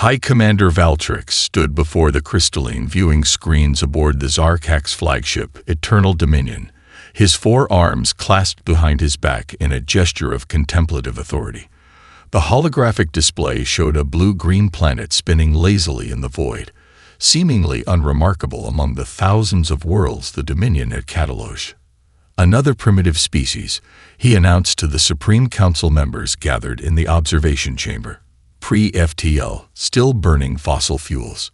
High Commander Valtrix stood before the crystalline viewing screens aboard the Zarkak's flagship, Eternal Dominion, his 4 arms clasped behind his back in a gesture of contemplative authority. The holographic display showed a blue-green planet spinning lazily in the void, seemingly unremarkable among the thousands of worlds the Dominion had catalogued. Another primitive species, he announced to the Supreme Council members gathered in the observation chamber. Pre-FTL, still burning fossil fuels.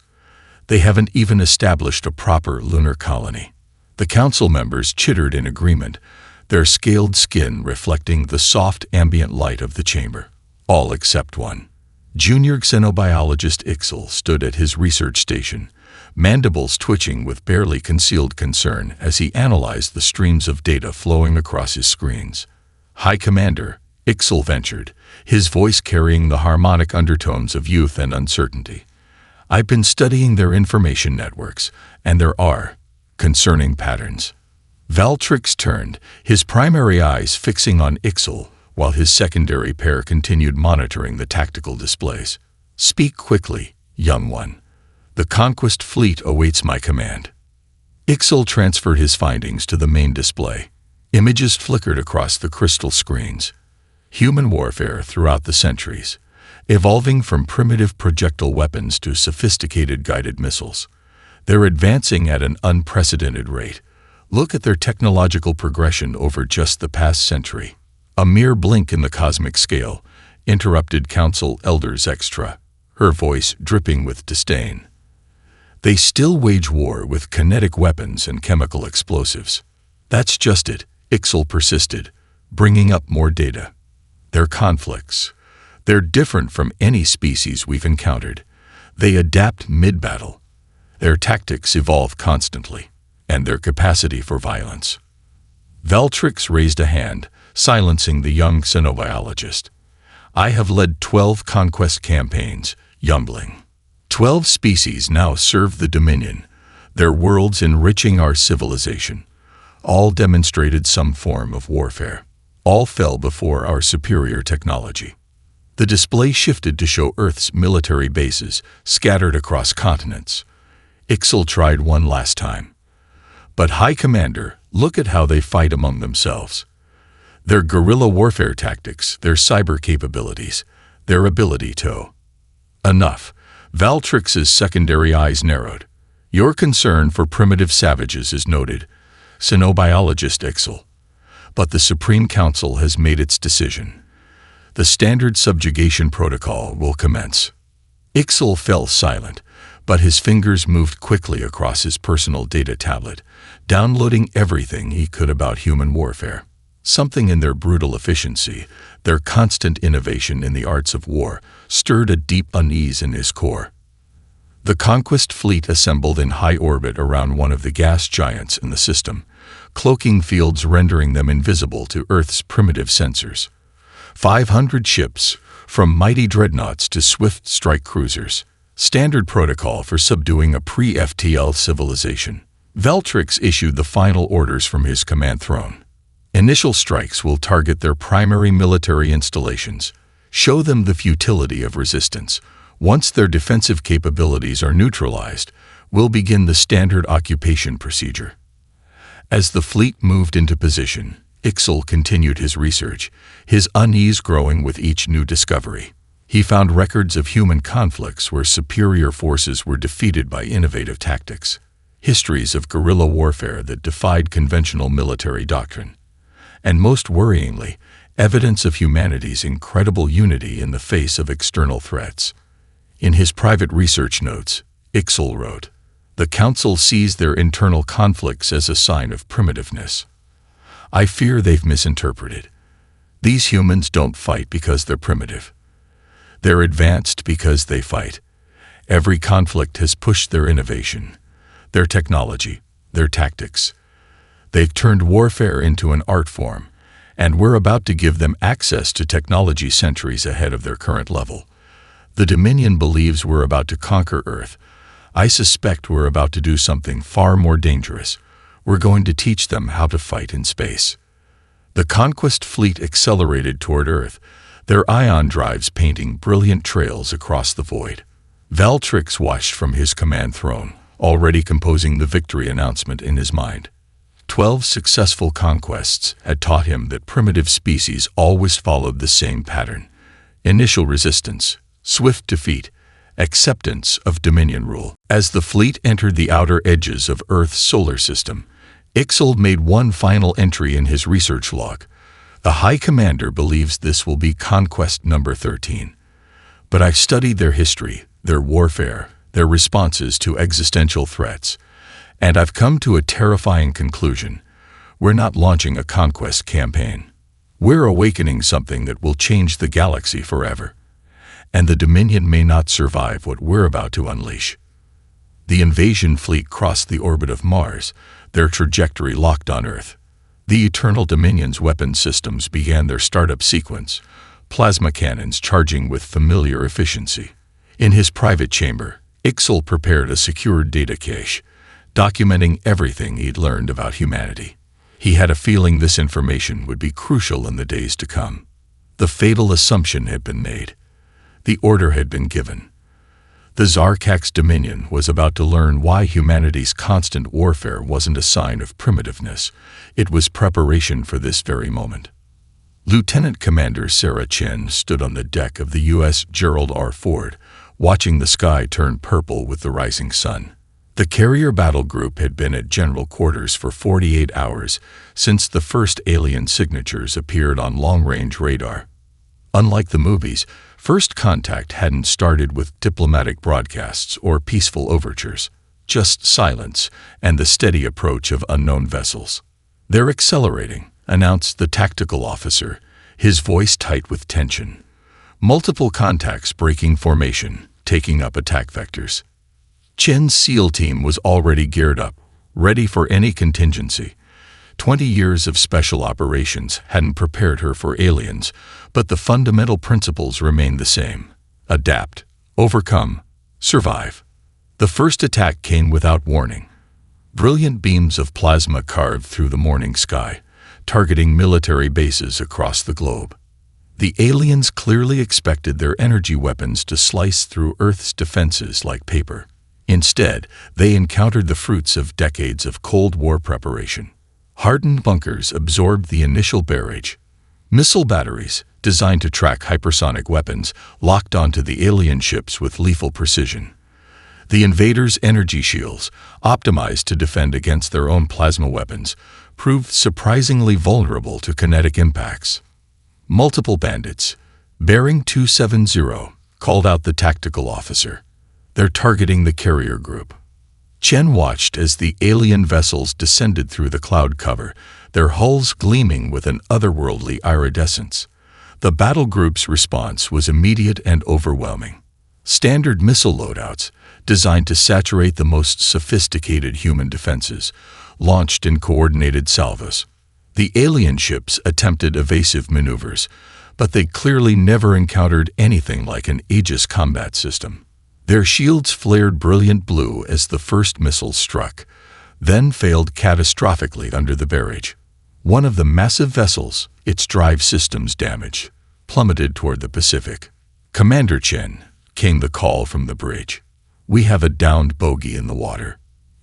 They haven't even established a proper lunar colony. The council members chittered in agreement, their scaled skin reflecting the soft ambient light of the chamber. All except one. Junior xenobiologist Ixel stood at his research station, mandibles twitching with barely concealed concern as he analyzed the streams of data flowing across his screens. High Commander, Ixel ventured, his voice carrying the harmonic undertones of youth and uncertainty. I've been studying their information networks, and there are concerning patterns. Valtrix turned, his primary eyes fixing on Ixel, while his secondary pair continued monitoring the tactical displays. Speak quickly, young one. The Conquest fleet awaits my command. Ixel transferred his findings to the main display. Images flickered across the crystal screens. Human warfare throughout the centuries, evolving from primitive projectile weapons to sophisticated guided missiles. They're advancing at an unprecedented rate. Look at their technological progression over just the past century. A mere blink in the cosmic scale, interrupted Council Elders Extra, her voice dripping with disdain. They still wage war with kinetic weapons and chemical explosives. That's just it, Ixel persisted, bringing up more data. Their conflicts. They're different from any species we've encountered. They adapt mid-battle. Their tactics evolve constantly, and their capacity for violence. Valtrix raised a hand, silencing the young xenobiologist. I have led 12 conquest campaigns, Youngling. 12 species now serve the Dominion, their worlds enriching our civilization. All demonstrated some form of warfare. All fell before our superior technology. The display shifted to show Earth's military bases scattered across continents. Ixel tried one last time. But High Commander, look at how they fight among themselves. Their guerrilla warfare tactics, their cyber capabilities, their ability to... Enough. Valtrix's secondary eyes narrowed. Your concern for primitive savages is noted, xenobiologist Ixel. But the Supreme Council has made its decision. The standard subjugation protocol will commence. Ixel fell silent, but his fingers moved quickly across his personal data tablet, downloading everything he could about human warfare. Something in their brutal efficiency, their constant innovation in the arts of war, stirred a deep unease in his core. The Conquest fleet assembled in high orbit around one of the gas giants in the system, cloaking fields rendering them invisible to Earth's primitive sensors. 500 ships, from mighty dreadnoughts to swift strike cruisers, standard protocol for subduing a pre-FTL civilization. Valtrix issued the final orders from his command throne. Initial strikes will target their primary military installations, show them the futility of resistance. Once their defensive capabilities are neutralized, we'll begin the standard occupation procedure. As the fleet moved into position, Ixel continued his research, his unease growing with each new discovery. He found records of human conflicts where superior forces were defeated by innovative tactics, histories of guerrilla warfare that defied conventional military doctrine, and most worryingly, evidence of humanity's incredible unity in the face of external threats. In his private research notes, Ixel wrote, "The Council sees their internal conflicts as a sign of primitiveness. I fear they've misinterpreted. These humans don't fight because they're primitive. They're advanced because they fight. Every conflict has pushed their innovation, their technology, their tactics. They've turned warfare into an art form, and we're about to give them access to technology centuries ahead of their current level. The Dominion believes we're about to conquer Earth. I suspect we're about to do something far more dangerous. We're going to teach them how to fight in space." The Conquest fleet accelerated toward Earth, their ion drives painting brilliant trails across the void. Valtrix watched from his command throne, already composing the victory announcement in his mind. 12 successful conquests had taught him that primitive species always followed the same pattern: initial resistance, swift defeat, acceptance of dominion rule. As the fleet entered the outer edges of Earth's solar system, Ixal made one final entry in his research log. The High Commander believes this will be conquest number 13. But I've studied their history, their warfare, their responses to existential threats, and I've come to a terrifying conclusion. We're not launching a conquest campaign. We're awakening something that will change the galaxy forever. And the Dominion may not survive what we're about to unleash. The invasion fleet crossed the orbit of Mars, their trajectory locked on Earth. The Eternal Dominion's weapon systems began their startup sequence, plasma cannons charging with familiar efficiency. In his private chamber, Ixal prepared a secured data cache, documenting everything he'd learned about humanity. He had a feeling this information would be crucial in the days to come. The fatal assumption had been made. The order had been given. The Zarkak's Dominion was about to learn why humanity's constant warfare wasn't a sign of primitiveness. It was preparation for this very moment. Lieutenant Commander Sarah Chen stood on the deck of the U.S. Gerald R. Ford, watching the sky turn purple with the rising sun. The carrier battle group had been at general quarters for 48 hours since the first alien signatures appeared on long-range radar. Unlike the movies, first contact hadn't started with diplomatic broadcasts or peaceful overtures, just silence and the steady approach of unknown vessels. "They're accelerating," announced the tactical officer, his voice tight with tension. Multiple contacts breaking formation, taking up attack vectors. Chen's SEAL team was already geared up, ready for any contingency. 20 years of special operations hadn't prepared her for aliens, but the fundamental principles remained the same: adapt, overcome, survive. The first attack came without warning. Brilliant beams of plasma carved through the morning sky, targeting military bases across the globe. The aliens clearly expected their energy weapons to slice through Earth's defenses like paper. Instead, they encountered the fruits of decades of Cold War preparation. Hardened bunkers absorbed the initial barrage. Missile batteries, designed to track hypersonic weapons, locked onto the alien ships with lethal precision. The invaders' energy shields, optimized to defend against their own plasma weapons, proved surprisingly vulnerable to kinetic impacts. Multiple bandits, Bearing 270, called out the tactical officer. "They're targeting the carrier group." Chen watched as the alien vessels descended through the cloud cover, their hulls gleaming with an otherworldly iridescence. The battle group's response was immediate and overwhelming. Standard missile loadouts, designed to saturate the most sophisticated human defenses, launched in coordinated salvos. The alien ships attempted evasive maneuvers, but they clearly never encountered anything like an Aegis combat system. Their shields flared brilliant blue as the first missile struck, then failed catastrophically under the barrage. One of the massive vessels, its drive systems damaged, plummeted toward the Pacific. "Commander Chen," came the call from the bridge. "We have a downed bogey in the water.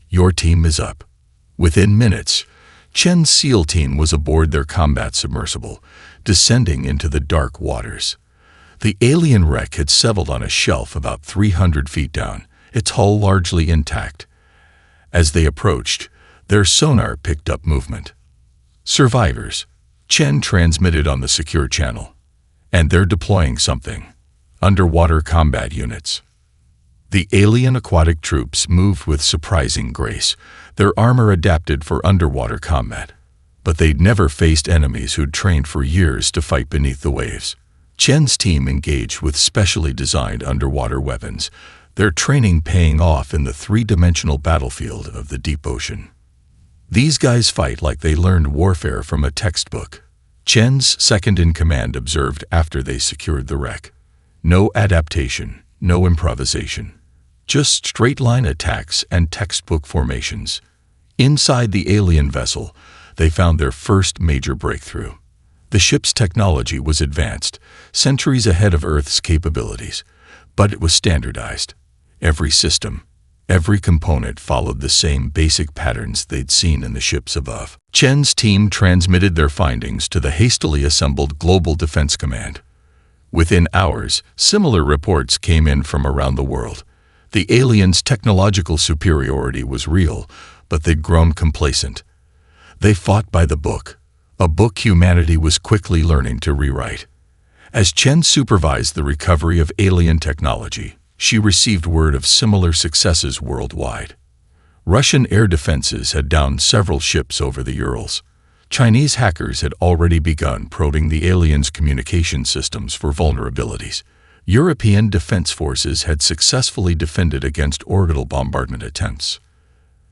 Your team is up." Within minutes, Chen's SEAL team was aboard their combat submersible, descending into the dark waters. The alien wreck had settled on a shelf about 300 feet down, its hull largely intact. As they approached, their sonar picked up movement. "Survivors," Chen transmitted on the secure channel. "And they're deploying something. Underwater combat units." The alien aquatic troops moved with surprising grace, their armor adapted for underwater combat. But they'd never faced enemies who'd trained for years to fight beneath the waves. Chen's team engaged with specially designed underwater weapons, their training paying off in the three-dimensional battlefield of the deep ocean. "These guys fight like they learned warfare from a textbook," Chen's second-in-command observed after they secured the wreck. "No adaptation, no improvisation. Just straight-line attacks and textbook formations." Inside the alien vessel, they found their first major breakthrough. The ship's technology was advanced, centuries ahead of Earth's capabilities, but it was standardized. Every system, every component followed the same basic patterns they'd seen in the ships above. Chen's team transmitted their findings to the hastily assembled Global Defense Command. Within hours, similar reports came in from around the world. The aliens' technological superiority was real, but they'd grown complacent. They fought by the book, a book humanity was quickly learning to rewrite. As Chen supervised the recovery of alien technology, she received word of similar successes worldwide. Russian air defenses had downed several ships over the Urals. Chinese hackers had already begun probing the aliens' communication systems for vulnerabilities. European defense forces had successfully defended against orbital bombardment attempts.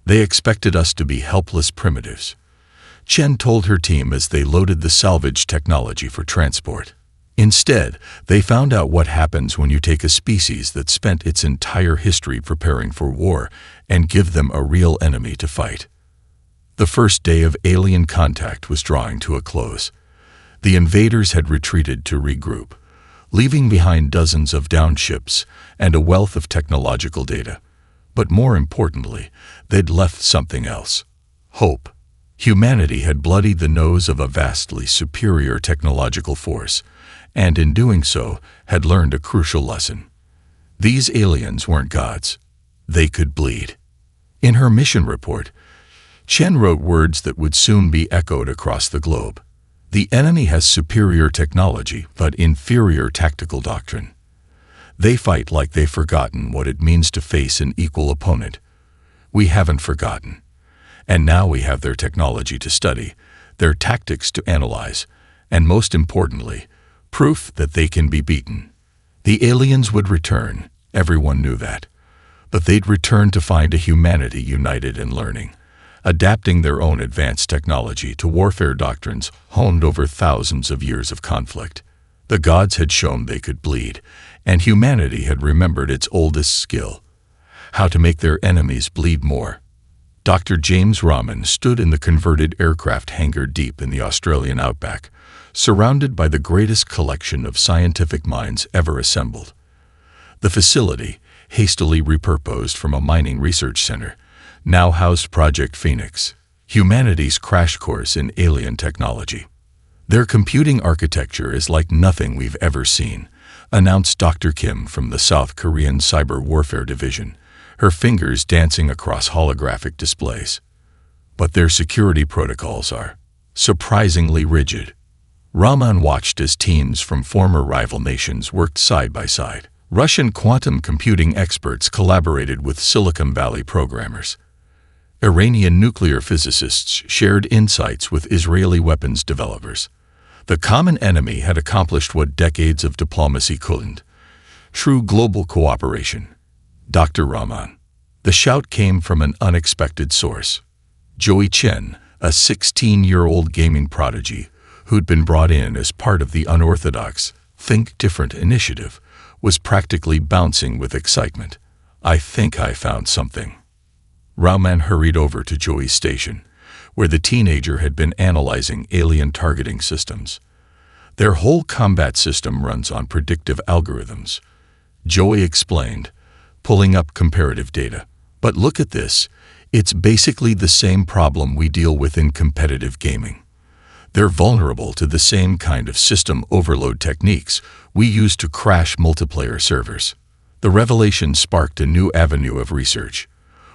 They expected us to be helpless primitives, Chen told her team as they loaded the salvage technology for transport. Instead, they found out what happens when you take a species that spent its entire history preparing for war and give them a real enemy to fight. The first day of alien contact was drawing to a close. The invaders had retreated to regroup, leaving behind dozens of downed ships and a wealth of technological data. But more importantly, they'd left something else: hope. Humanity had bloodied the nose of a vastly superior technological force, and in doing so, had learned a crucial lesson. These aliens weren't gods. They could bleed. In her mission report, Chen wrote words that would soon be echoed across the globe. The enemy has superior technology, but inferior tactical doctrine. They fight like they've forgotten what it means to face an equal opponent. We haven't forgotten. And now we have their technology to study, their tactics to analyze, and most importantly, proof that they can be beaten. The aliens would return, everyone knew that. But they'd return to find a humanity united and learning, adapting their own advanced technology to warfare doctrines honed over thousands of years of conflict. The gods had shown they could bleed, and humanity had remembered its oldest skill: how to make their enemies bleed more. Dr. James Rahman stood in the converted aircraft hangar deep in the Australian outback, surrounded by the greatest collection of scientific minds ever assembled. The facility, hastily repurposed from a mining research center, now housed Project Phoenix, humanity's crash course in alien technology. Their computing architecture is like nothing we've ever seen, announced Dr. Kim from the South Korean Cyber Warfare Division, her fingers dancing across holographic displays. But their security protocols are surprisingly rigid. Rahman watched as teams from former rival nations worked side by side. Russian quantum computing experts collaborated with Silicon Valley programmers. Iranian nuclear physicists shared insights with Israeli weapons developers. The common enemy had accomplished what decades of diplomacy couldn't: true global cooperation. Dr. Rahman. The shout came from an unexpected source. Joey Chen, a 16-year-old gaming prodigy who'd been brought in as part of the unorthodox Think Different initiative, was practically bouncing with excitement. "I think I found something." Rahman hurried over to Joey's station, where the teenager had been analyzing alien targeting systems. Their whole combat system runs on predictive algorithms, Joey explained, pulling up comparative data. "But look at this. It's basically the same problem we deal with in competitive gaming. They're vulnerable to the same kind of system overload techniques we use to crash multiplayer servers." The revelation sparked a new avenue of research.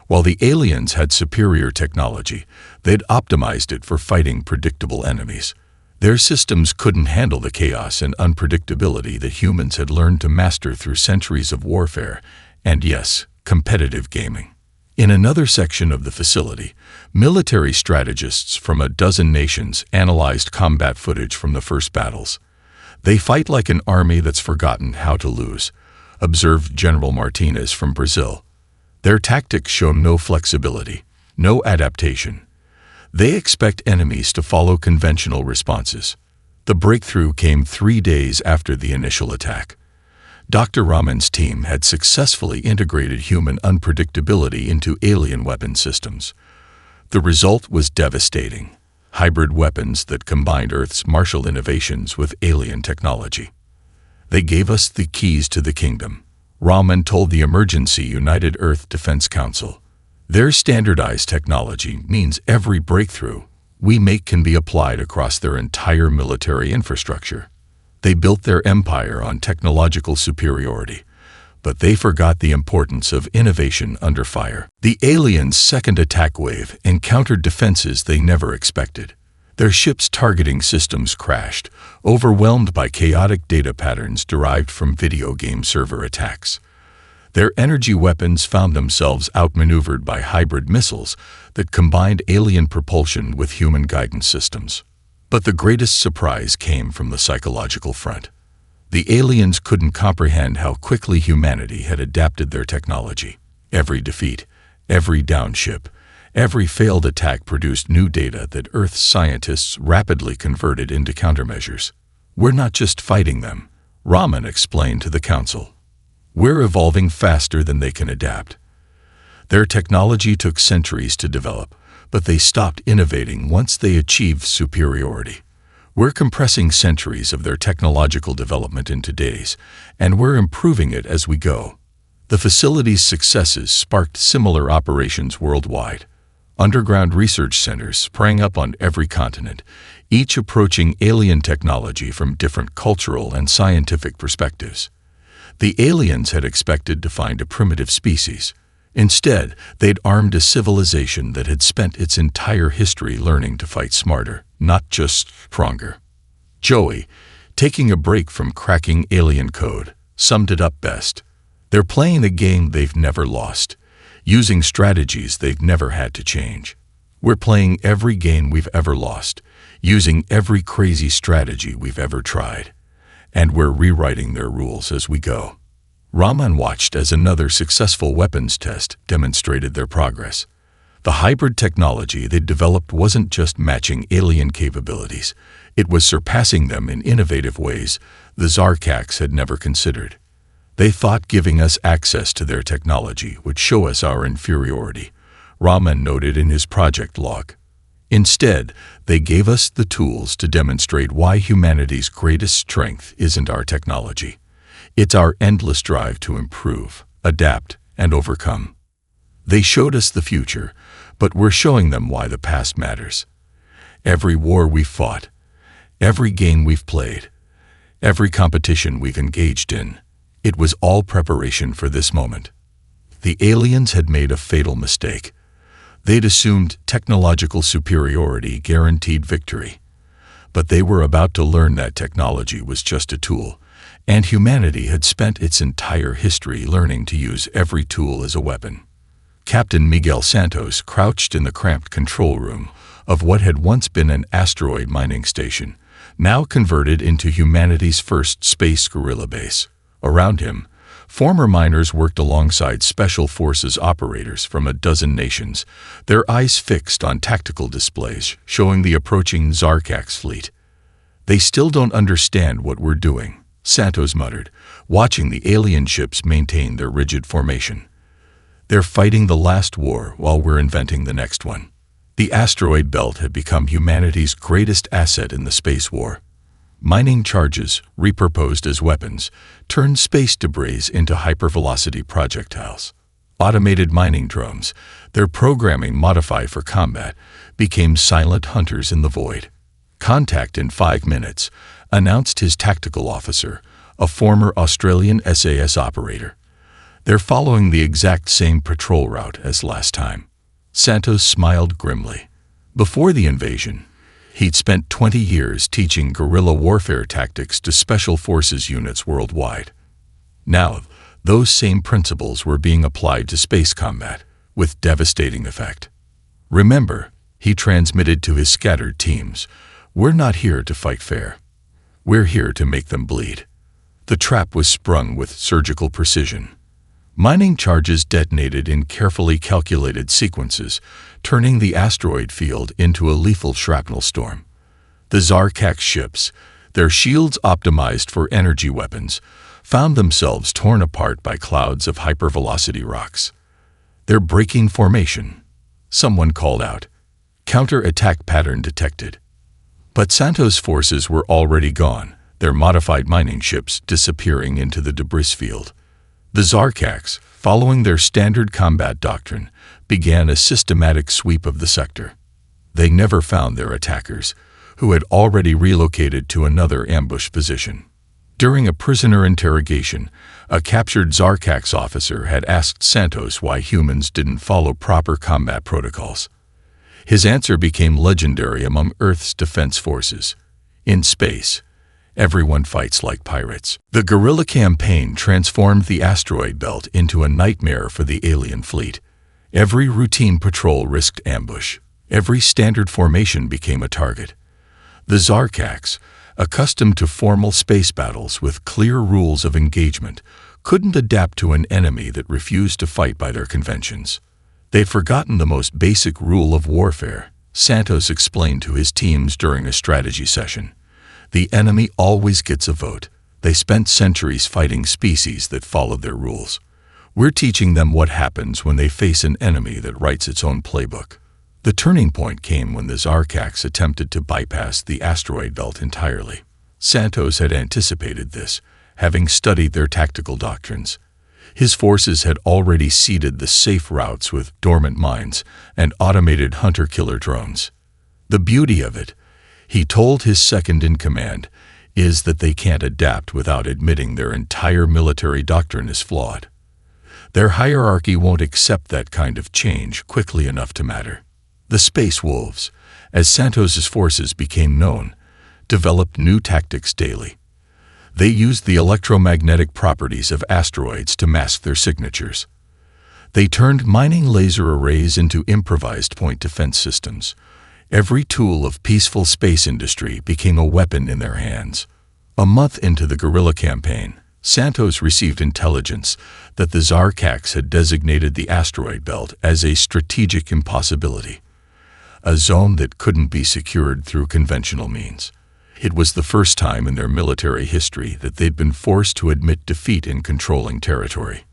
While the aliens had superior technology, they'd optimized it for fighting predictable enemies. Their systems couldn't handle the chaos and unpredictability that humans had learned to master through centuries of warfare and, yes, competitive gaming. In another section of the facility, military strategists from a dozen nations analyzed combat footage from the first battles. "They fight like an army that's forgotten how to lose," observed General Martinez from Brazil. "Their tactics show no flexibility, no adaptation. They expect enemies to follow conventional responses." The breakthrough came 3 days after the initial attack. Dr. Rahman's team had successfully integrated human unpredictability into alien weapon systems. The result was devastating: hybrid weapons that combined Earth's martial innovations with alien technology. "They gave us the keys to the kingdom," Rahman told the Emergency United Earth Defense Council. Their standardized technology means every breakthrough we make can be applied across their entire military infrastructure. They built their empire on technological superiority, but they forgot the importance of innovation under fire. The aliens' second attack wave encountered defenses they never expected. Their ships' targeting systems crashed, overwhelmed by chaotic data patterns derived from video game server attacks. Their energy weapons found themselves outmaneuvered by hybrid missiles that combined alien propulsion with human guidance systems. But the greatest surprise came from the psychological front. The aliens couldn't comprehend how quickly humanity had adapted their technology. Every defeat, every downed ship, every failed attack produced new data that Earth's scientists rapidly converted into countermeasures. "We're not just fighting them," Rahman explained to the Council. "We're evolving faster than they can adapt." Their technology took centuries to develop, but they stopped innovating once they achieved superiority. We're compressing centuries of their technological development into days, and we're improving it as we go. The facility's successes sparked similar operations worldwide. Underground research centers sprang up on every continent, each approaching alien technology from different cultural and scientific perspectives. The aliens had expected to find a primitive species. Instead, they'd armed a civilization that had spent its entire history learning to fight smarter, not just stronger. Joey, taking a break from cracking alien code, summed it up best. "They're playing a game they've never lost, using strategies they've never had to change. We're playing every game we've ever lost, using every crazy strategy we've ever tried. And we're rewriting their rules as we go." Rahman watched as another successful weapons test demonstrated their progress. The hybrid technology they'd developed wasn't just matching alien capabilities, it was surpassing them in innovative ways the Zarkax had never considered. They thought giving us access to their technology would show us our inferiority, Rahman noted in his project log. Instead, they gave us the tools to demonstrate why humanity's greatest strength isn't our technology. It's our endless drive to improve, adapt, and overcome. They showed us the future, but we're showing them why the past matters. Every war we've fought, every game we've played, every competition we've engaged in, it was all preparation for this moment. The aliens had made a fatal mistake. They'd assumed technological superiority guaranteed victory. But they were about to learn that technology was just a tool, and humanity had spent its entire history learning to use every tool as a weapon. Captain Miguel Santos crouched in the cramped control room of what had once been an asteroid mining station, now converted into humanity's first space guerrilla base. Around him, former miners worked alongside special forces operators from a dozen nations, their eyes fixed on tactical displays showing the approaching Zarkax fleet. "They still don't understand what we're doing," Santos muttered, watching the alien ships maintain their rigid formation. "They're fighting the last war while we're inventing the next one." The asteroid belt had become humanity's greatest asset in the space war. Mining charges, repurposed as weapons, turned space debris into hypervelocity projectiles. Automated mining drones, their programming modified for combat, became silent hunters in the void. "Contact in 5 minutes," announced his tactical officer, a former Australian SAS operator. "They're following the exact same patrol route as last time." Santos smiled grimly. Before the invasion, he'd spent 20 years teaching guerrilla warfare tactics to special forces units worldwide. Now, those same principles were being applied to space combat, with devastating effect. "Remember," he transmitted to his scattered teams, "we're not here to fight fair. We're here to make them bleed." The trap was sprung with surgical precision. Mining charges detonated in carefully calculated sequences, turning the asteroid field into a lethal shrapnel storm. The Zarkax ships, their shields optimized for energy weapons, found themselves torn apart by clouds of hypervelocity rocks. "They're breaking formation," someone called out. "Counter-attack pattern detected." But Santos' forces were already gone, their modified mining ships disappearing into the debris field. The Zarkax, following their standard combat doctrine, began a systematic sweep of the sector. They never found their attackers, who had already relocated to another ambush position. During a prisoner interrogation, a captured Zarkax officer had asked Santos why humans didn't follow proper combat protocols. His answer became legendary among Earth's defense forces. In space, everyone fights like pirates. The guerrilla campaign transformed the asteroid belt into a nightmare for the alien fleet. Every routine patrol risked ambush. Every standard formation became a target. The Zarkax, accustomed to formal space battles with clear rules of engagement, couldn't adapt to an enemy that refused to fight by their conventions. They'd forgotten the most basic rule of warfare, Santos explained to his teams during a strategy session. The enemy always gets a vote. They spent centuries fighting species that followed their rules. We're teaching them what happens when they face an enemy that writes its own playbook. The turning point came when the Zarkax attempted to bypass the asteroid belt entirely. Santos had anticipated this, having studied their tactical doctrines. His forces had already seeded the safe routes with dormant mines and automated hunter-killer drones. The beauty of it, he told his second-in-command, is that they can't adapt without admitting their entire military doctrine is flawed. Their hierarchy won't accept that kind of change quickly enough to matter. The Space Wolves, as Santos's forces became known, developed new tactics daily. They used the electromagnetic properties of asteroids to mask their signatures. They turned mining laser arrays into improvised point defense systems. Every tool of peaceful space industry became a weapon in their hands. A month into the guerrilla campaign, Santos received intelligence that the Zarkax had designated the asteroid belt as a strategic impossibility, a zone that couldn't be secured through conventional means. It was the first time in their military history that they'd been forced to admit defeat in controlling territory.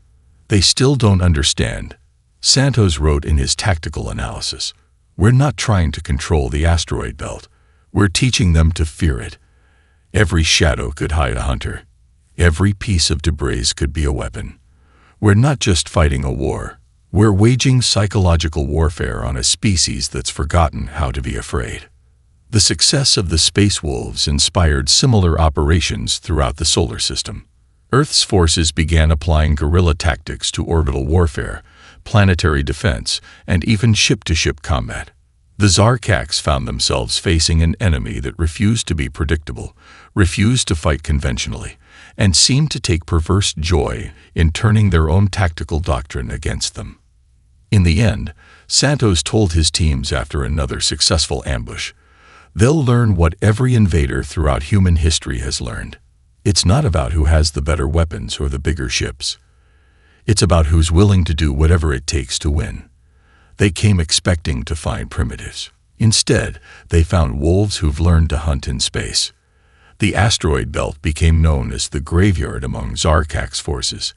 They still don't understand, Santos wrote in his tactical analysis. We're not trying to control the asteroid belt. We're teaching them to fear it. Every shadow could hide a hunter. Every piece of debris could be a weapon. We're not just fighting a war. We're waging psychological warfare on a species that's forgotten how to be afraid. The success of the Space Wolves inspired similar operations throughout the solar system. Earth's forces began applying guerrilla tactics to orbital warfare, planetary defense, and even ship-to-ship combat. The Zarkax found themselves facing an enemy that refused to be predictable, refused to fight conventionally, and seemed to take perverse joy in turning their own tactical doctrine against them. In the end, Santos told his teams after another successful ambush, they'll learn what every invader throughout human history has learned. It's not about who has the better weapons or the bigger ships. It's about who's willing to do whatever it takes to win. They came expecting to find primitives. Instead, they found wolves who've learned to hunt in space. The asteroid belt became known as the graveyard among Zarkax forces.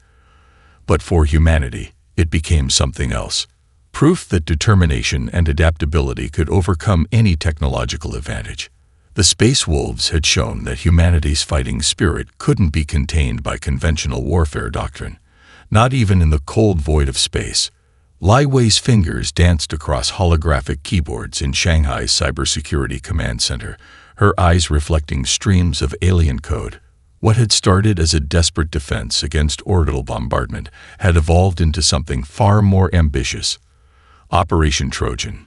But for humanity, it became something else. Proof that determination and adaptability could overcome any technological advantage. The Space Wolves had shown that humanity's fighting spirit couldn't be contained by conventional warfare doctrine, not even in the cold void of space. Lai Wei's fingers danced across holographic keyboards in Shanghai's cybersecurity command center, her eyes reflecting streams of alien code. What had started as a desperate defense against orbital bombardment had evolved into something far more ambitious. Operation Trojan.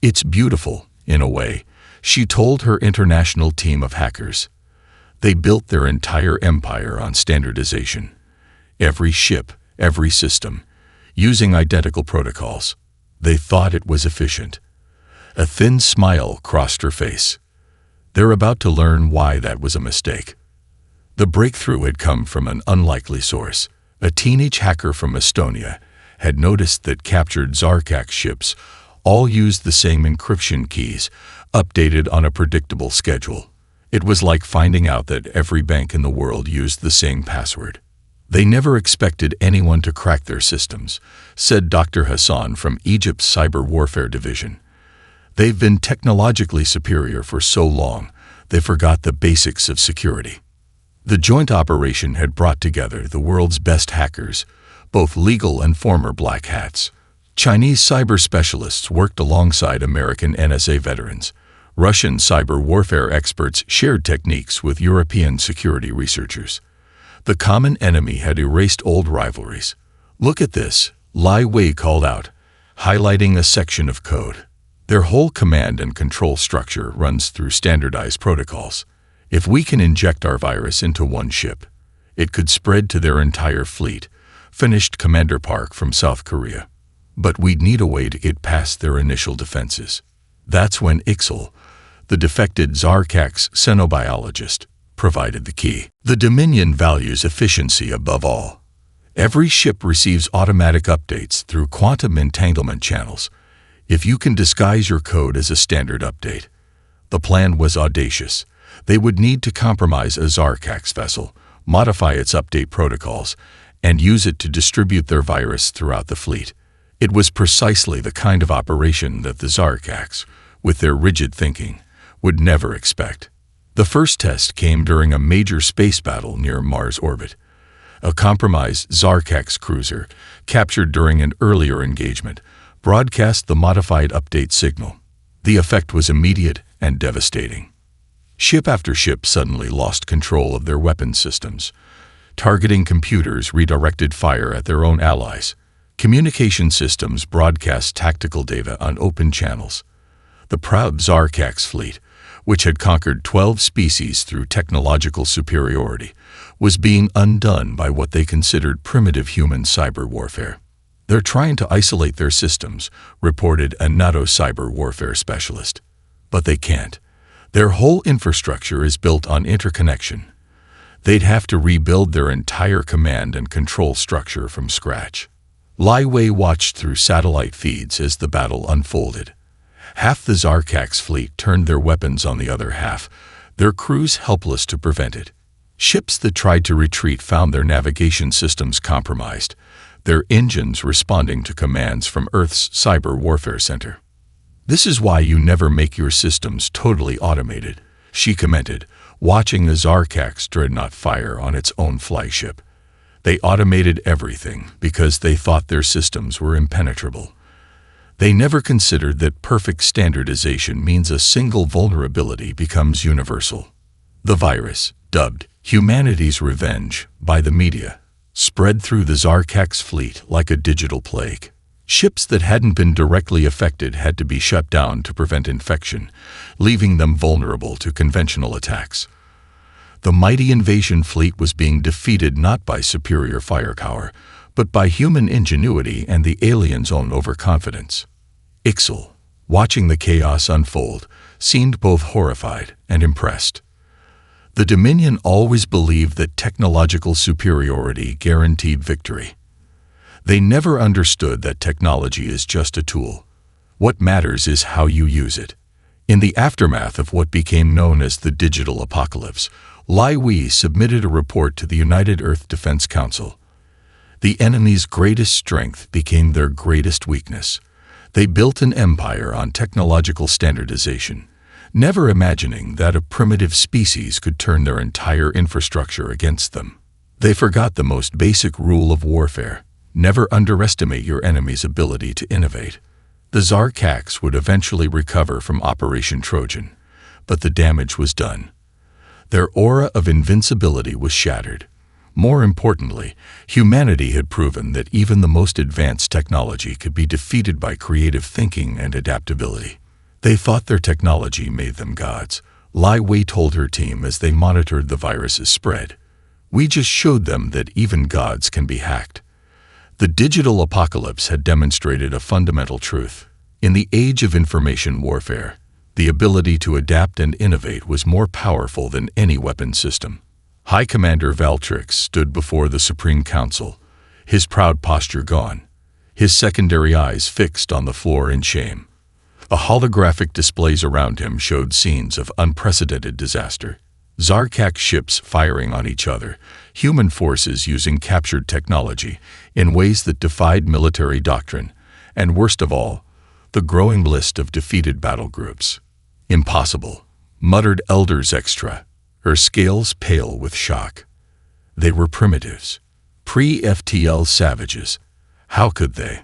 It's beautiful, in a way, she told her international team of hackers. They built their entire empire on standardization. Every ship, every system, using identical protocols. They thought it was efficient. A thin smile crossed her face. They're about to learn why that was a mistake. The breakthrough had come from an unlikely source. A teenage hacker from Estonia had noticed that captured Zarkax ships all used the same encryption keys, updated on a predictable schedule. It was like finding out that every bank in the world used the same password. They never expected anyone to crack their systems, said Dr. Hassan from Egypt's cyber warfare division. They've been technologically superior for so long, they forgot the basics of security. The joint operation had brought together the world's best hackers, both legal and former black hats. Chinese cyber specialists worked alongside American NSA veterans. Russian cyber warfare experts shared techniques with European security researchers. The common enemy had erased old rivalries. "Look at this," Lai Wei called out, highlighting a section of code. "Their whole command and control structure runs through standardized protocols. If we can inject our virus into one ship, it could spread to their entire fleet," finished Commander Park from South Korea. "But we'd need a way to get past their initial defenses." That's when Ixel, the defected Zarkax xenobiologist, provided the key. The Dominion values efficiency above all. Every ship receives automatic updates through quantum entanglement channels. If you can disguise your code as a standard update. The plan was audacious. They would need to compromise a Zarkax vessel, modify its update protocols, and use it to distribute their virus throughout the fleet. It was precisely the kind of operation that the Zarkax, with their rigid thinking, would never expect. The first test came during a major space battle near Mars orbit. A compromised Zarkax cruiser, captured during an earlier engagement, broadcast the modified update signal. The effect was immediate and devastating. Ship after ship suddenly lost control of their weapon systems. Targeting computers redirected fire at their own allies. Communication systems broadcast tactical data on open channels. The proud Zarkax fleet, which had conquered 12 species through technological superiority, was being undone by what they considered primitive human cyber warfare. "They're trying to isolate their systems," reported a NATO cyber warfare specialist. "But they can't. Their whole infrastructure is built on interconnection. They'd have to rebuild their entire command and control structure from scratch." Lai Wei watched through satellite feeds as the battle unfolded. Half the Zarkax fleet turned their weapons on the other half, their crews helpless to prevent it. Ships that tried to retreat found their navigation systems compromised, their engines responding to commands from Earth's cyber warfare center. "This is why you never make your systems totally automated," she commented, watching the Zarkax dreadnought fire on its own flagship. They automated everything because they thought their systems were impenetrable. They never considered that perfect standardization means a single vulnerability becomes universal. The virus, dubbed "Humanity's Revenge" by the media, spread through the Zarkax fleet like a digital plague. Ships that hadn't been directly affected had to be shut down to prevent infection, leaving them vulnerable to conventional attacks. The mighty invasion fleet was being defeated not by superior firepower, but by human ingenuity and the aliens' own overconfidence. Ixel, watching the chaos unfold, seemed both horrified and impressed. The Dominion always believed that technological superiority guaranteed victory. They never understood that technology is just a tool. What matters is how you use it. In the aftermath of what became known as the digital apocalypse, Lai Wei submitted a report to the United Earth Defense Council. The enemy's greatest strength became their greatest weakness. They built an empire on technological standardization, never imagining that a primitive species could turn their entire infrastructure against them. They forgot the most basic rule of warfare: never underestimate your enemy's ability to innovate. The Zarkax would eventually recover from Operation Trojan, but the damage was done. Their aura of invincibility was shattered. More importantly, humanity had proven that even the most advanced technology could be defeated by creative thinking and adaptability. They thought their technology made them gods, Lai Wei told her team as they monitored the virus's spread. "We just showed them that even gods can be hacked." The digital apocalypse had demonstrated a fundamental truth. In the age of information warfare, the ability to adapt and innovate was more powerful than any weapon system. High Commander Valtrix stood before the Supreme Council, his proud posture gone, his secondary eyes fixed on the floor in shame. The holographic displays around him showed scenes of unprecedented disaster. Zarkax ships firing on each other, human forces using captured technology in ways that defied military doctrine, and worst of all, the growing list of defeated battle groups. "Impossible," muttered Elder Zextra, her scales pale with shock. They were primitives. Pre-FTL savages. How could they?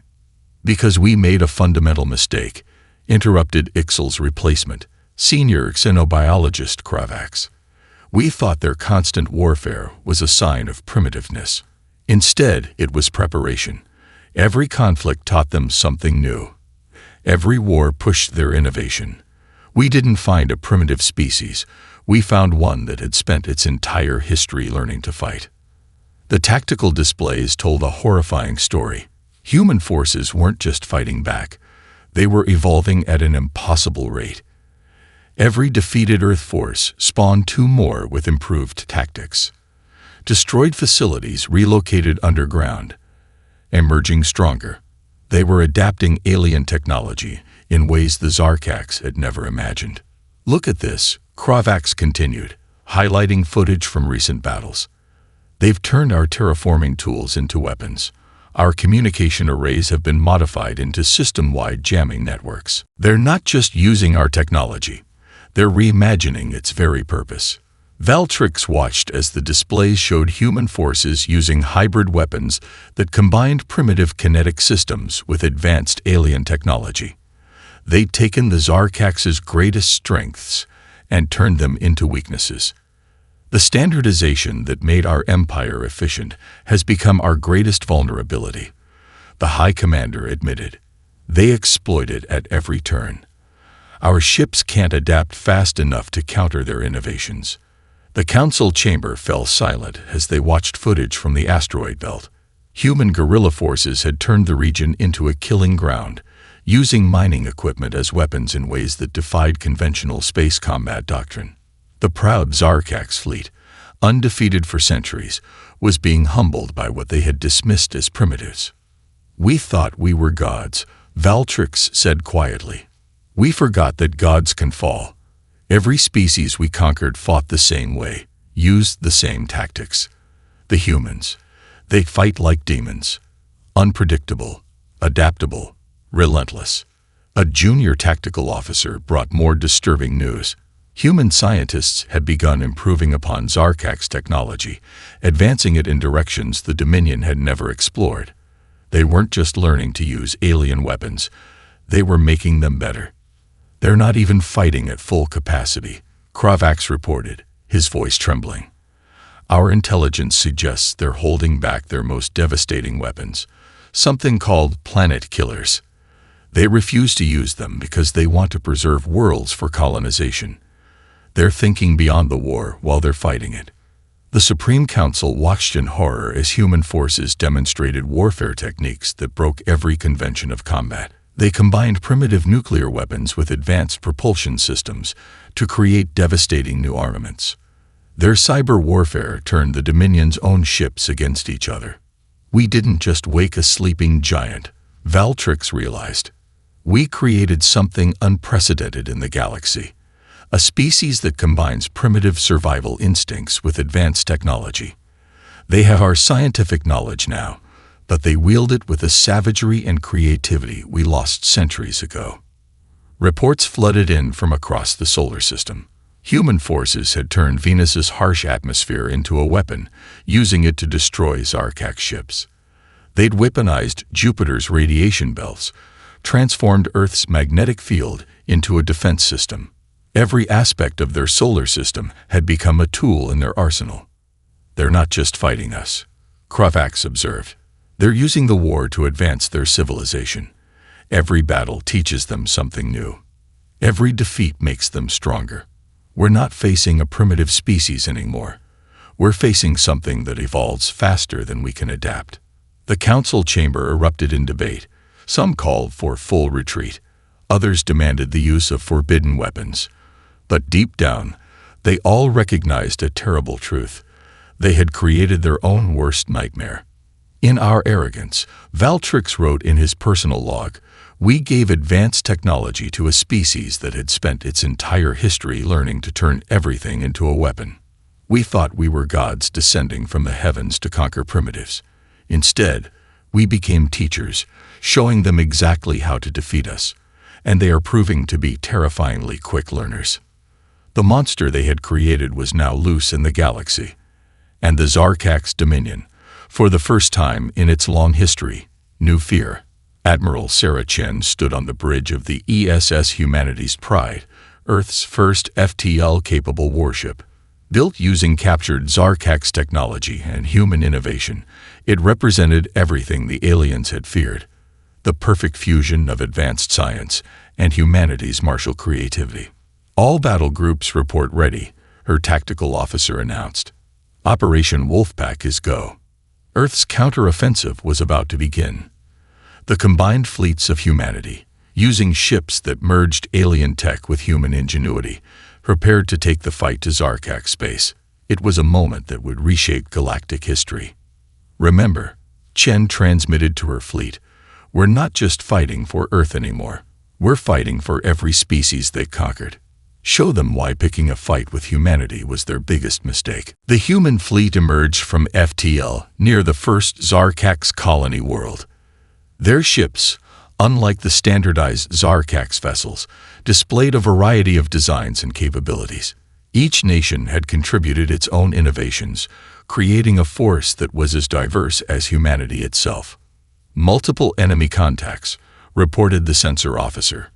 Because we made a fundamental mistake, interrupted Ixel's replacement, senior xenobiologist Kravax. We thought their constant warfare was a sign of primitiveness. Instead, it was preparation. Every conflict taught them something new. Every war pushed their innovation. We didn't find a primitive species. We found one that had spent its entire history learning to fight. The tactical displays told a horrifying story. Human forces weren't just fighting back. They were evolving at an impossible rate. Every defeated Earth force spawned two more with improved tactics. Destroyed facilities relocated underground, emerging stronger. They were adapting alien technology in ways the Zarkax had never imagined. Look at this, Kravax continued, highlighting footage from recent battles. They've turned our terraforming tools into weapons. Our communication arrays have been modified into system-wide jamming networks. They're not just using our technology. They're reimagining its very purpose. Valtrix watched as the displays showed human forces using hybrid weapons that combined primitive kinetic systems with advanced alien technology. They'd taken the Zarkax's greatest strengths and turned them into weaknesses. The standardization that made our empire efficient has become our greatest vulnerability, the High Commander admitted. They exploit it at every turn. Our ships can't adapt fast enough to counter their innovations. The council chamber fell silent as they watched footage from the asteroid belt. Human guerrilla forces had turned the region into a killing ground, using mining equipment as weapons in ways that defied conventional space combat doctrine. The proud Zarkax fleet, undefeated for centuries, was being humbled by what they had dismissed as primitives. We thought we were gods, Valtrix said quietly. We forgot that gods can fall. Every species we conquered fought the same way, used the same tactics. The humans, they fight like demons. Unpredictable, adaptable, relentless. A junior tactical officer brought more disturbing news. Human scientists had begun improving upon Zarkax technology, advancing it in directions the Dominion had never explored. They weren't just learning to use alien weapons, they were making them better. They're not even fighting at full capacity, Kravax reported, his voice trembling. Our intelligence suggests they're holding back their most devastating weapons, something called planet killers. They refuse to use them because they want to preserve worlds for colonization. They're thinking beyond the war while they're fighting it. The Supreme Council watched in horror as human forces demonstrated warfare techniques that broke every convention of combat. They combined primitive nuclear weapons with advanced propulsion systems to create devastating new armaments. Their cyber warfare turned the Dominion's own ships against each other. We didn't just wake a sleeping giant, Valtrix realized. We created something unprecedented in the galaxy. A species that combines primitive survival instincts with advanced technology. They have our scientific knowledge now, but they wield it with a savagery and creativity we lost centuries ago. Reports flooded in from across the solar system. Human forces had turned Venus's harsh atmosphere into a weapon, using it to destroy Zarkax ships. They'd weaponized Jupiter's radiation belts, transformed Earth's magnetic field into a defense system. Every aspect of their solar system had become a tool in their arsenal. They're not just fighting us, Kravax observed. They're using the war to advance their civilization. Every battle teaches them something new. Every defeat makes them stronger. We're not facing a primitive species anymore. We're facing something that evolves faster than we can adapt. The council chamber erupted in debate. Some called for full retreat. Others demanded the use of forbidden weapons. But deep down, they all recognized a terrible truth. They had created their own worst nightmare. In our arrogance, Valtrix wrote in his personal log, we gave advanced technology to a species that had spent its entire history learning to turn everything into a weapon. We thought we were gods descending from the heavens to conquer primitives. Instead, we became teachers, showing them exactly how to defeat us, and they are proving to be terrifyingly quick learners. The monster they had created was now loose in the galaxy, and the Zarkax Dominion, For the first time in its long history, new fear. Admiral Sarah Chen stood on the bridge of the ESS Humanity's Pride, Earth's first FTL-capable warship. Built using captured Zarkax technology and human innovation, it represented everything the aliens had feared. The perfect fusion of advanced science and humanity's martial creativity. All battle groups report ready, her tactical officer announced. Operation Wolfpack is go. Earth's counter-offensive was about to begin. The combined fleets of humanity, using ships that merged alien tech with human ingenuity, prepared to take the fight to Zarkax space. It was a moment that would reshape galactic history. Remember, Chen transmitted to her fleet, "We're not just fighting for Earth anymore. We're fighting for every species they conquered." Show them why picking a fight with humanity was their biggest mistake. The human fleet emerged from FTL near the first Zarkax colony world. Their ships, unlike the standardized Zarkax vessels, displayed a variety of designs and capabilities. Each nation had contributed its own innovations, creating a force that was as diverse as humanity itself. Multiple enemy contacts, reported the sensor officer.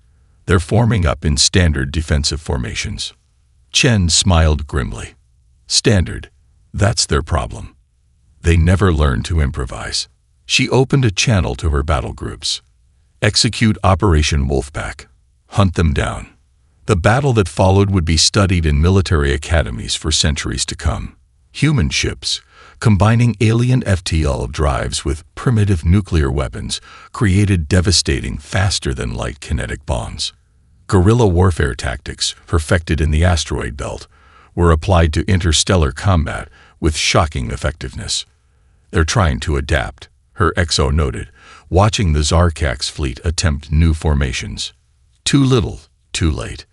They're forming up in standard defensive formations. Chen smiled grimly. Standard, that's their problem. They never learn to improvise. She opened a channel to her battle groups. Execute Operation Wolfpack. Hunt them down. The battle that followed would be studied in military academies for centuries to come. Human ships, combining alien FTL drives with primitive nuclear weapons, created devastating, faster-than-light kinetic bombs. Guerrilla warfare tactics, perfected in the asteroid belt, were applied to interstellar combat with shocking effectiveness. They're trying to adapt, her XO noted, watching the Zarkax fleet attempt new formations. Too little, too late.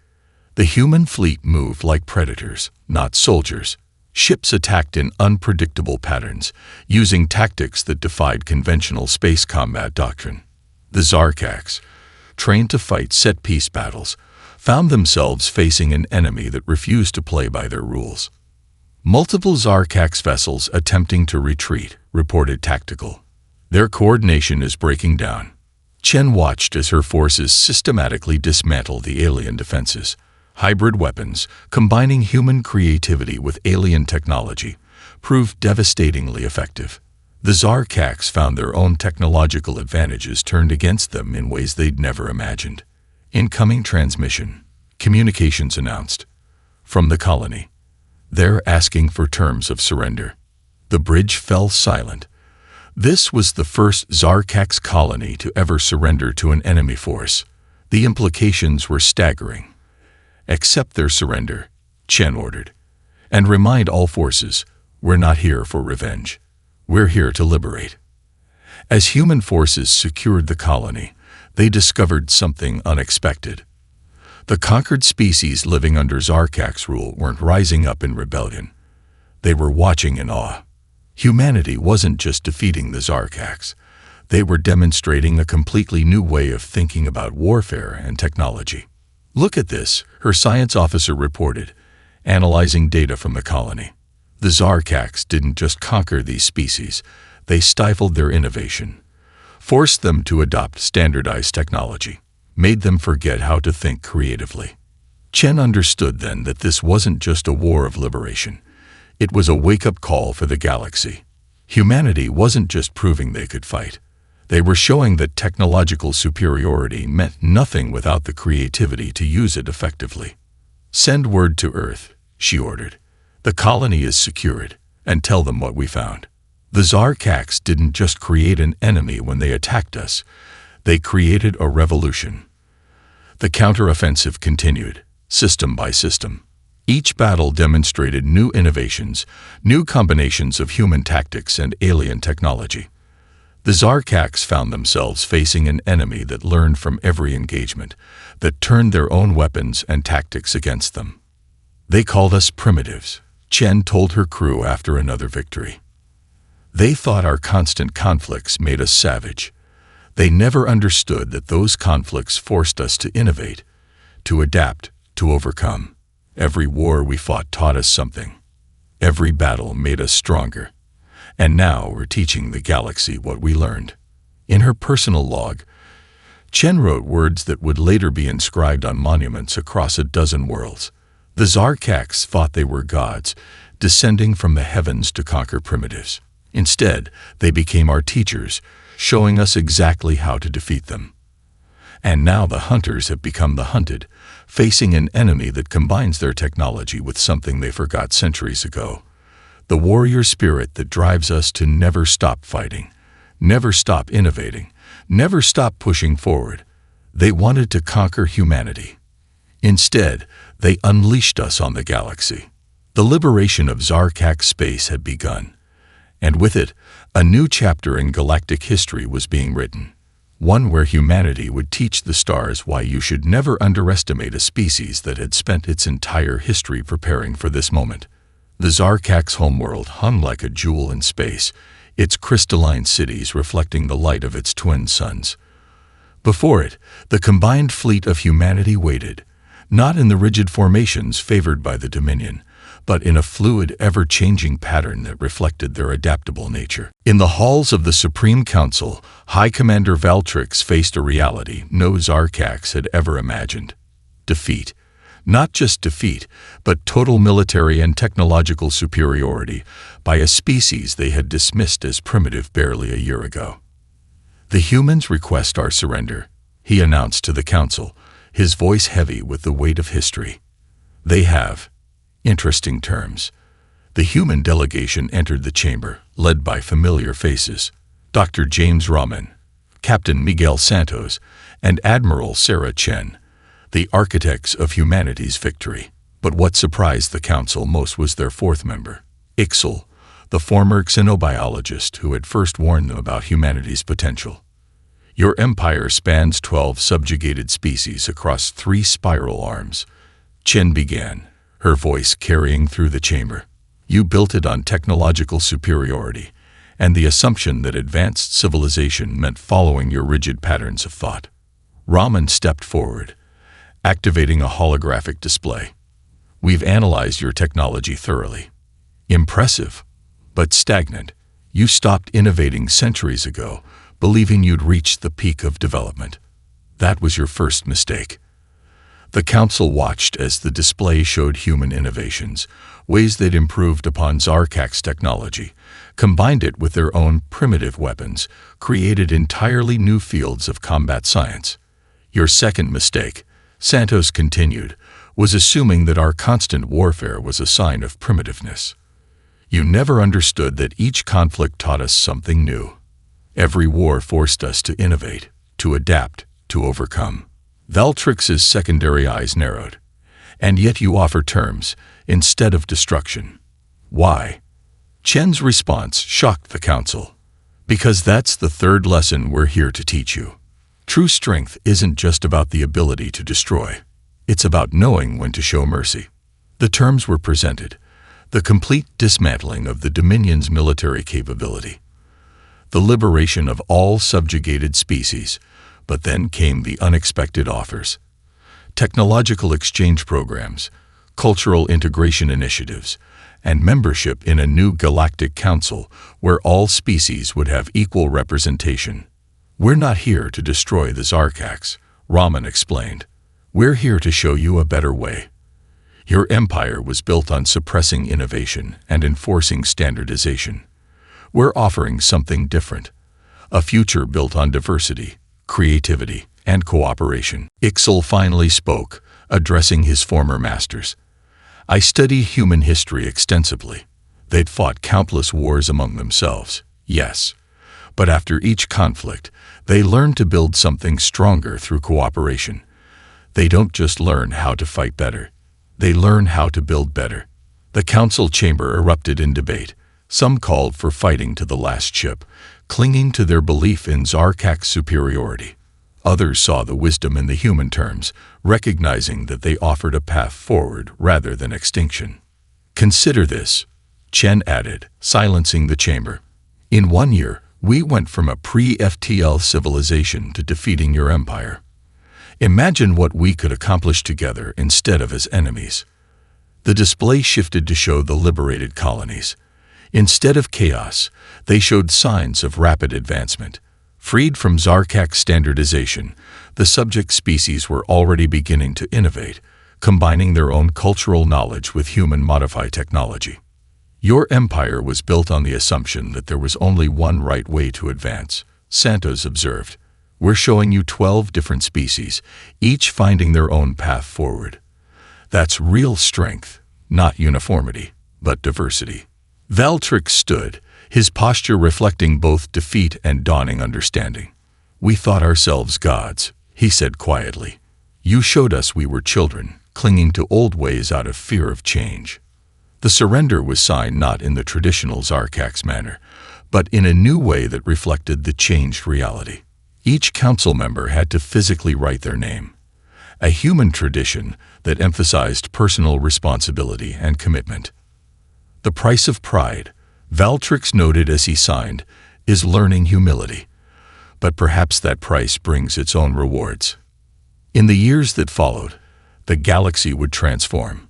The human fleet moved like predators, not soldiers. Ships attacked in unpredictable patterns, using tactics that defied conventional space combat doctrine. The Zarkax, trained to fight set-piece battles, found themselves facing an enemy that refused to play by their rules. Multiple Zarkax vessels attempting to retreat, reported tactical. Their coordination is breaking down. Chen watched as her forces systematically dismantled the alien defenses. Hybrid weapons, combining human creativity with alien technology, proved devastatingly effective. The Zarkax found their own technological advantages turned against them in ways they'd never imagined. Incoming transmission. Communications announced. From the colony. They're asking for terms of surrender. The bridge fell silent. This was the first Zarkax colony to ever surrender to an enemy force. The implications were staggering. Accept their surrender, Chen ordered. And remind all forces, we're not here for revenge. We're here to liberate. As human forces secured the colony, they discovered something unexpected. The conquered species living under Zarkax rule weren't rising up in rebellion. They were watching in awe. Humanity wasn't just defeating the Zarkax. They were demonstrating a completely new way of thinking about warfare and technology. Look at this, her science officer reported, analyzing data from the colony. The Zarkax didn't just conquer these species, they stifled their innovation, forced them to adopt standardized technology, made them forget how to think creatively. Chen understood then that this wasn't just a war of liberation. It was a wake-up call for the galaxy. Humanity wasn't just proving they could fight. They were showing that technological superiority meant nothing without the creativity to use it effectively. Send word to Earth, she ordered. The colony is secured, and tell them what we found. The Zarkax didn't just create an enemy when they attacked us. They created a revolution. The counteroffensive continued, system by system. Each battle demonstrated new innovations, new combinations of human tactics and alien technology. The Zarkax found themselves facing an enemy that learned from every engagement, that turned their own weapons and tactics against them. They called us primitives, Chen told her crew after another victory. They thought our constant conflicts made us savage. They never understood that those conflicts forced us to innovate, to adapt, to overcome. Every war we fought taught us something. Every battle made us stronger. And now we're teaching the galaxy what we learned. In her personal log, Chen wrote words that would later be inscribed on monuments across a dozen worlds. The Zarkax thought they were gods, descending from the heavens to conquer primitives. Instead, they became our teachers, showing us exactly how to defeat them. And now the hunters have become the hunted, facing an enemy that combines their technology with something they forgot centuries ago. The warrior spirit that drives us to never stop fighting, never stop innovating, never stop pushing forward. They wanted to conquer humanity. Instead, they unleashed us on the galaxy. The liberation of Zarkax space had begun, and with it, a new chapter in galactic history was being written. One where humanity would teach the stars why you should never underestimate a species that had spent its entire history preparing for this moment. The Zarkax homeworld hung like a jewel in space, its crystalline cities reflecting the light of its twin suns. Before it, the combined fleet of humanity waited, not in the rigid formations favored by the Dominion, but in a fluid, ever-changing pattern that reflected their adaptable nature. In the halls of the Supreme Council, High Commander Valtrix faced a reality no Zarkax had ever imagined. Defeat. Not just defeat, but total military and technological superiority by a species they had dismissed as primitive barely a year ago. "The humans request our surrender," he announced to the council, his voice heavy with the weight of history. "They have." Interesting terms. The human delegation entered the chamber, led by familiar faces: Dr. James Rahman, Captain Miguel Santos, and Admiral Sarah Chen, the architects of humanity's victory. But what surprised the council most was their fourth member, Ixel, the former xenobiologist who had first warned them about humanity's potential. "Your empire spans 12 subjugated species across 3 spiral arms," Chen began, her voice carrying through the chamber. "You built it on technological superiority and the assumption that advanced civilization meant following your rigid patterns of thought." Rahman stepped forward, activating a holographic display. "We've analyzed your technology thoroughly. Impressive, but stagnant. You stopped innovating centuries ago, believing you'd reached the peak of development. That was your first mistake." The council watched as the display showed human innovations, ways they'd improved upon Zarkax technology, combined it with their own primitive weapons, created entirely new fields of combat science. "Your second mistake," Santos continued, "was assuming that our constant warfare was a sign of primitiveness. You never understood that each conflict taught us something new. Every war forced us to innovate, to adapt, to overcome." Valtrix's secondary eyes narrowed. "And yet you offer terms, instead of destruction. Why?" Chen's response shocked the council. "Because that's the third lesson we're here to teach you. True strength isn't just about the ability to destroy. It's about knowing when to show mercy." The terms were presented: the complete dismantling of the Dominion's military capability, the liberation of all subjugated species, but then came the unexpected offers: technological exchange programs, cultural integration initiatives, and membership in a new galactic council where all species would have equal representation. "We're not here to destroy the Zarkax," Rahman explained. "We're here to show you a better way. Your empire was built on suppressing innovation and enforcing standardization. We're offering something different, a future built on diversity, creativity, and cooperation." Ixel finally spoke, addressing his former masters. "I study human history extensively. They'd fought countless wars among themselves, yes. But after each conflict, they learned to build something stronger through cooperation. They don't just learn how to fight better. They learn how to build better." The council chamber erupted in debate. Some called for fighting to the last chip, clinging to their belief in Zarkax superiority. Others saw the wisdom in the human terms, recognizing that they offered a path forward rather than extinction. "Consider this," Chen added, silencing the chamber. "In 1 year, we went from a pre-FTL civilization to defeating your empire. Imagine what we could accomplish together instead of as enemies." The display shifted to show the liberated colonies. Instead of chaos, they showed signs of rapid advancement. Freed from Zarkak standardization, the subject species were already beginning to innovate, combining their own cultural knowledge with human-modified technology. Your empire was built on the assumption that there was only one right way to advance, Santos observed. We're showing you 12 different species, each finding their own path forward. That's real strength, not uniformity, but diversity. Valtrix stood, his posture reflecting both defeat and dawning understanding. We thought ourselves gods, he said quietly. You showed us we were children, clinging to old ways out of fear of change. The surrender was signed not in the traditional Zarkax manner, but in a new way that reflected the changed reality. Each council member had to physically write their name, a human tradition that emphasized personal responsibility and commitment. The price of pride, Valtrix noted as he signed, is learning humility. But perhaps that price brings its own rewards. In the years that followed, the galaxy would transform.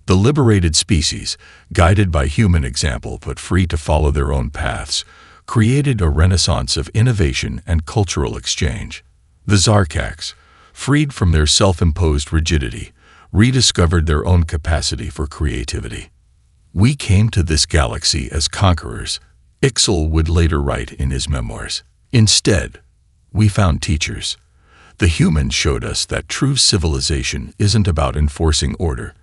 The liberated species, guided by human example but free to follow their own paths, created a renaissance of innovation and cultural exchange. The Zarkax, freed from their self-imposed rigidity, rediscovered their own capacity for creativity. We came to this galaxy as conquerors, Ixal would later write in his memoirs. Instead, we found teachers. The humans showed us that true civilization isn't about enforcing order.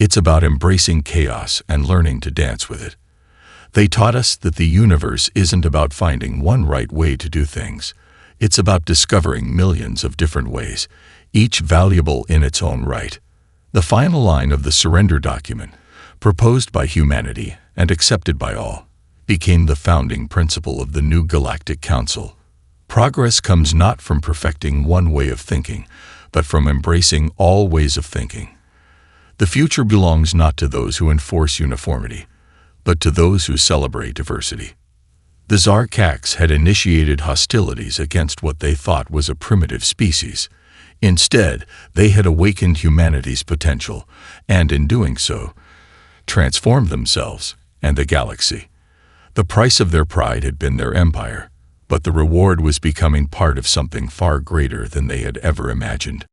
It's about embracing chaos and learning to dance with it. They taught us that the universe isn't about finding one right way to do things. It's about discovering millions of different ways, each valuable in its own right. The final line of the surrender document, proposed by humanity and accepted by all, became the founding principle of the new Galactic Council. Progress comes not from perfecting one way of thinking, but from embracing all ways of thinking. The future belongs not to those who enforce uniformity, but to those who celebrate diversity. The Zarkax had initiated hostilities against what they thought was a primitive species. Instead, they had awakened humanity's potential, and in doing so, transformed themselves and the galaxy. The price of their pride had been their empire, but the reward was becoming part of something far greater than they had ever imagined.